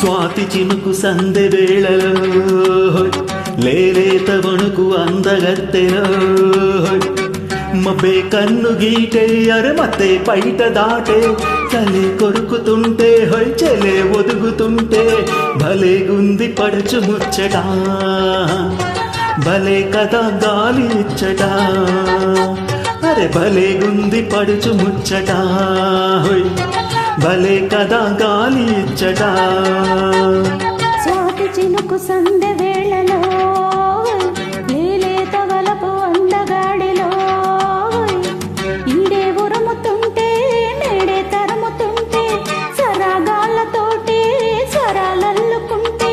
స్వాతి చినుకు సందె వేళలో లేలేత వణుకు అందగత్తెలో మబ్బే కన్ను గీటే అరమతే పైట దాటే చలి కొరుకుతుంటే హొయ్ చెలే ఒదుగుతుంటే భలే గుంది పడుచు ముచ్చట భలే కదా గాలి ఇచ్చట అరే భలే గుంది పడుచు ముచ్చట హొయ్ భలే కదా గాలి ఇచ్చట స్వాతి చినుకు సందె వేళలో లేలేత వలపు అందగాడిలో ఈడే ఉరుముతుంటే నేడే తరుముతుంటే సరాగాళ్ళతోటి స్వరాలల్లుకుంటే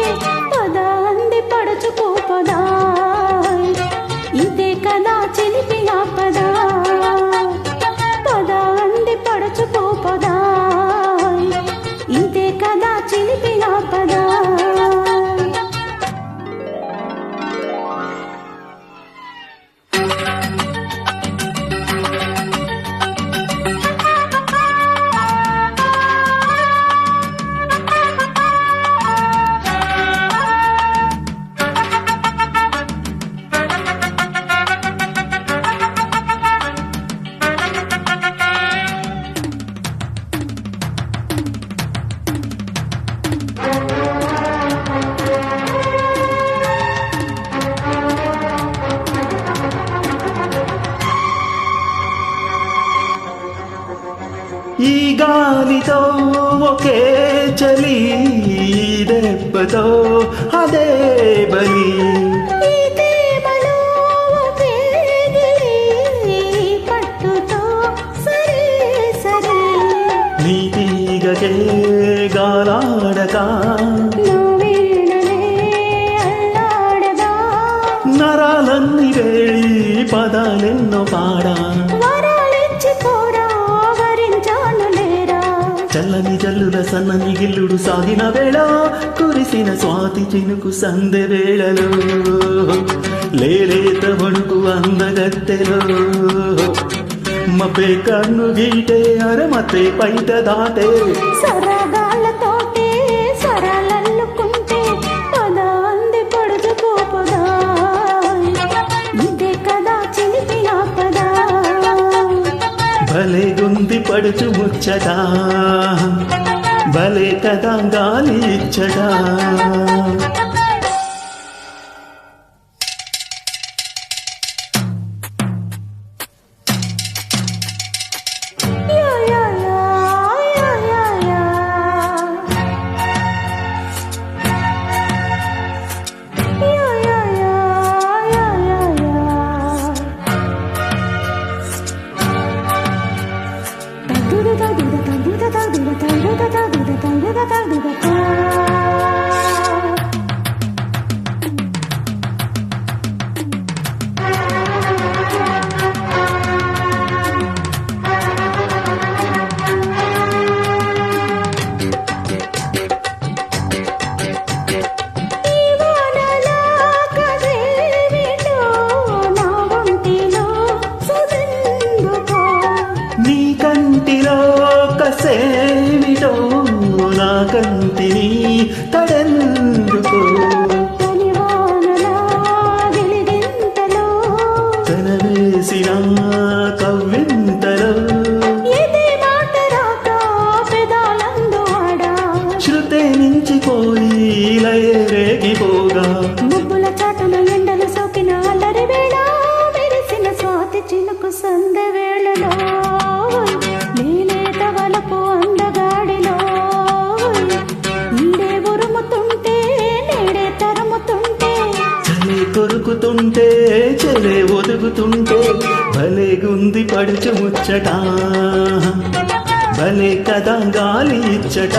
పద అంది పడుచుకో పదా ఇదే కదా చిలిపి ఆపదా పద అంది పడుచుకో పదా ఇదే కదా చిలిపి ఆపదా ఈ గాలితో ఒకే చలి దెబ్బతో అదే బలి నీ తీగకే గాలాడక నరాలన్నీ వేళి పదాలెన్నో పాడా చల్లని జల్లుల సన్నని గిల్లుడు సాగిన వేళ కురిసిన స్వాతి చినుకు సందె వేళలో లేలేత వణుకు అందగత్తెలో మబ్బే కన్ను గీటే అరమతే పైట దాటే సరగాళ్ళతోటి స్వరాలల్లుకుంటే పద అంది పడుచుకోపదా ఇదే కదా చిలిపి ఆపదా భలే గుంది పడుచు ముచ్చట భలే కదా గాలి ఇచ్చట సేమిటో నా కంటిని తడెందుకో తనవేసిన కవ్వింతలో శృతే నించిపోయి లయ రేగిపోగా ముగ్గుల చాటున ఎండలు సోకిన అల్లరి వేళ మెరిసిన స్వాతి చినుకు సందె వేళలో అందగాడిలో ఈడే ఉరుముతుంటే నేడే తరుముతుంటే చలి కొరుకుతుంటే చెలే ఒదుగుతుంటే భలే గుంది పడుచు ముచ్చట భలే కదా గాలి ఇచ్చట